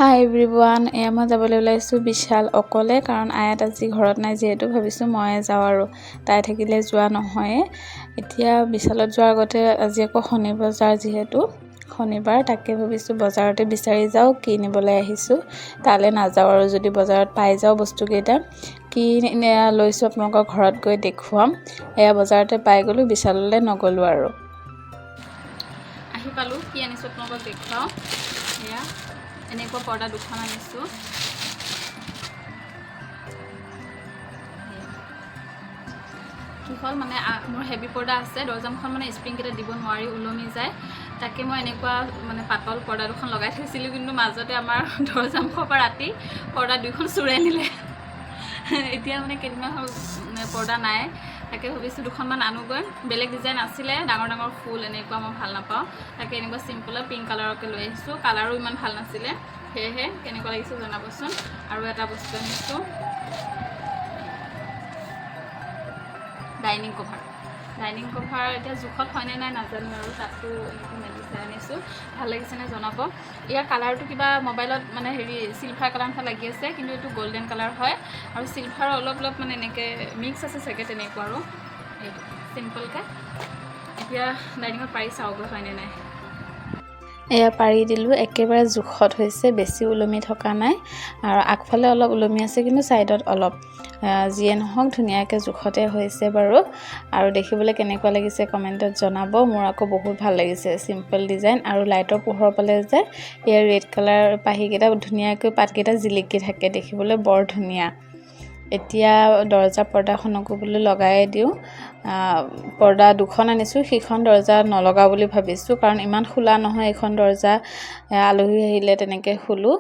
হাই everyone, মই যাবলৈ ওলাইছোঁ বিশাল অকলে, কাৰণ আয়াত আজি ঘৰত নাই যিহেতু ভাবিছোঁ মই যাওঁ আৰু তাই থাকিলে যোৱা নহয়ে। এতিয়া বিশালত যোৱাৰ আগতে আজি আকৌ শনি বজাৰ যিহেতু শনিবাৰ, তাকে ভাবিছোঁ বজাৰতে বিচাৰি যাওঁ কি নিবলৈ আহিছোঁ। তালৈ নাযাওঁ আৰু যদি বজাৰত পাই যাওঁ বস্তুকেইটা কি লৈছোঁ আপোনালোকৰ ঘৰত গৈ দেখুৱাম। এয়া বজাৰতে পাই গ'লোঁ, বিশাললৈ নগ'লোঁ আৰু। আহি পালোঁ, কি আনিছোঁ আপোনালোকক দেখুৱাওঁ। এয়া এনেকুৱা পৰ্দা দুখন আনিছোঁ। কি হ'ল মানে মোৰ হেভি পৰ্দা আছে, দৰ্জামুখন মানে স্প্ৰিংকেইটা দিব নোৱাৰি, ওলমি যায়। তাকে মই এনেকুৱা মানে পাতল পৰ্দা দুখন লগাই থৈছিলোঁ, কিন্তু মাজতে আমাৰ দৰ্জামুখৰ পৰা ৰাতি পৰ্দা দুখন চুৰে নিলে। এতিয়া মানে কেইদিনমান হ'ল পৰ্দা নাই, তাকে ভাবিছোঁ দুখনমান আনোগৈ। বেলেগ ডিজাইন আছিলে, ডাঙৰ ডাঙৰ ফুল এনেকুৱা মই ভাল নাপাওঁ, তাকে এনেকুৱা চিম্পলত পিংক কালাৰকে লৈ আহিছোঁ। কালাৰো ইমান ভাল নাছিলে, সেয়েহে কেনেকুৱা লাগিছে জনাবচোন। আৰু এটা বস্তু আনিছোঁ, ডাইনিং কভাৰ এতিয়া জোখত হয়নে নাই নাজানো আৰু, তাতো এনেকৈ মেলি চাই আনিছোঁ। ভাল লাগিছেনে জনাব। ইয়াৰ কালাৰটো কিবা মোবাইলত মানে চিলভাৰ কালাৰ নিচিনা লাগি আছে, কিন্তু এইটো গল্ডেন কালাৰ হয় আৰু চিলভাৰৰ অলপ অলপ মানে এনেকৈ মিক্স আছে চাগে, তেনেকুৱা আৰু। এইটো চিম্পলকৈ এতিয়া ডাইনিঙত পাৰি চাওঁগৈ হয়নে নাই। এয়া পাৰি দিলোঁ, একেবাৰে জোখত হৈছে, বেছি ওলমি থকা নাই আৰু আগফালে অলপ ওলমি আছে, কিন্তু ছাইডত অলপ। যিয়ে নহওক ধুনীয়াকৈ জোখতে হৈছে বাৰু। আৰু দেখিবলৈ কেনেকুৱা লাগিছে কমেণ্টত জনাব। মোৰ আকৌ বহুত ভাল লাগিছে, চিম্পল ডিজাইন আৰু লাইটৰ পোহৰ পালে যে ইয়াৰ ৰেড কালাৰ পাহিকেইটা ধুনীয়াকৈ পাতকেইটা জিলিকি থাকে, দেখিবলৈ বৰ ধুনীয়া। এতিয়া দৰ্জা পৰ্দাখনকো বোলো লগাই দিওঁ। পৰ্দা দুখন আনিছোঁ, সেইখন দৰ্জা নলগাওঁ বুলি ভাবিছোঁ, কাৰণ ইমান খোলা নহয় এইখন দৰ্জা। আলহী আহিলে তেনেকৈ খোলোঁ,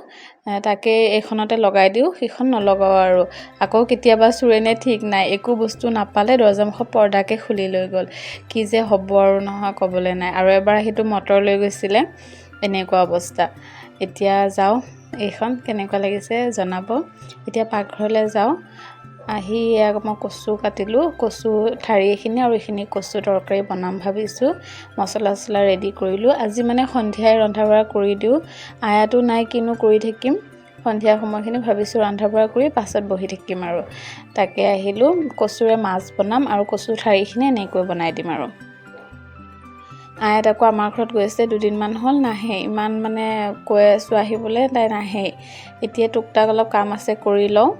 তাকে এইখনতে লগাই দিওঁ, সেইখন নলগাওঁ আৰু। আকৌ কেতিয়াবা চুৰেনে ঠিক নাই, একো বস্তু নাপালে দৰ্জামুখৰ পৰ্দাকে খুলি লৈ গ'ল। কি যে হ'ব আৰু নহয় ক'বলৈ নাই। আৰু এবাৰ সেইটো মটৰ লৈ গৈছিলে, এনেকুৱা অৱস্থা। এতিয়া যাওঁ, এইখন কেনেকুৱা লাগিছে জনাব। এতিয়া পাকঘৰলৈ যাওঁ। আহি মই কচু কাটিলোঁ, কচু ঠাৰি এইখিনি আৰু এইখিনি কচু তৰকাৰী বনাম ভাবিছোঁ। মছলা চছলা ৰেডি কৰিলোঁ। আজি মানে সন্ধিয়াই ৰন্ধা বঢ়া কৰি দিওঁ, আয়াতো নাই কিনো কৰি থাকিম। সন্ধিয়া সময়খিনি ভাবিছোঁ ৰন্ধা বঢ়া কৰি পাছত বহি থাকিম আৰু। তাকে আহিলোঁ, কচুৰে মাছ বনাম আৰু কচু ঠাৰিখিনি এনেকৈ বনাই দিম আৰু। আয়াত আকৌ আমাৰ ঘৰত গৈছে, দুদিনমান হ'ল নাহে, ইমান মানে কৈ আছোঁ আহিবলৈ, তাই নাহেই। এতিয়া টুকটাক অলপ কাম আছে কৰি লওঁ।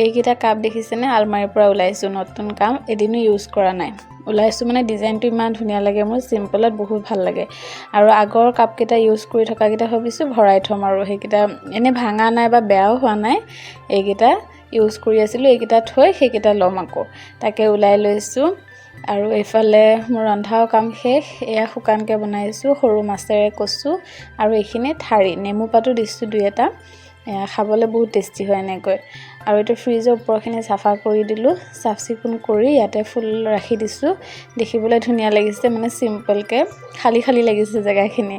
এইকেইটা কাপ দেখিছেনে, আলমাৰীৰ পৰা ওলাইছোঁ, নতুন কাম, এদিনো ইউজ কৰা নাই। ওলাইছোঁ মানে ডিজাইনটো ইমান ধুনীয়া লাগে মোৰ, চিম্পলত বহুত ভাল লাগে। আৰু আগৰ কাপকেইটা ইউজ কৰি থকাকেইটা ভাবিছোঁ ভৰাই থ'ম আৰু, সেইকেইটা এনেই ভাঙা নাই বা বেয়াও হোৱা নাই। এইকেইটা ইউজ কৰি আছিলোঁ, এইকেইটা থৈ সেইকেইটা ল'ম আকৌ, তাকে ওলাই লৈছোঁ। আৰু এইফালে মোৰ ৰন্ধাও কাম শেষ। এয়া শুকানকৈ বনাইছোঁ সৰু মাছেৰে কচু, আৰু এইখিনি ঠাৰি, নেমু পাতো দিছোঁ দুই এটা। খাবলৈ বহুত টেষ্টি হয় এনেকৈ। আৰু এইটো ফ্ৰিজৰ ওপৰখিনি চাফা কৰি দিলোঁ, চাফ চিকুণ কৰি ইয়াতে ফুল ৰাখি দিছোঁ। দেখিবলৈ ধুনীয়া লাগিছে, মানে চিম্পলকৈ খালী খালী লাগিছে জেগাখিনি।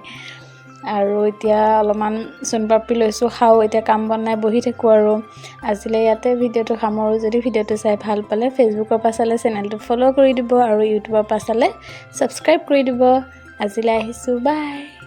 আৰু এতিয়া অলপমান চোনপাপৰি লৈছোঁ, খাওঁ। এতিয়া কাম বনাই বহি থাকোঁ আৰু। আজিলৈ ইয়াতে ভিডিঅ'টো সামৰোঁ। যদি ভিডিঅ'টো চাই ভাল পালে ফেচবুকৰ পৰা চালে চেনেলটো ফ'ল' কৰি দিব, আৰু ইউটিউবৰ পৰা চালে ছাবস্ক্ৰাইব কৰি দিব। আজিলৈ আহিছোঁ, বাই।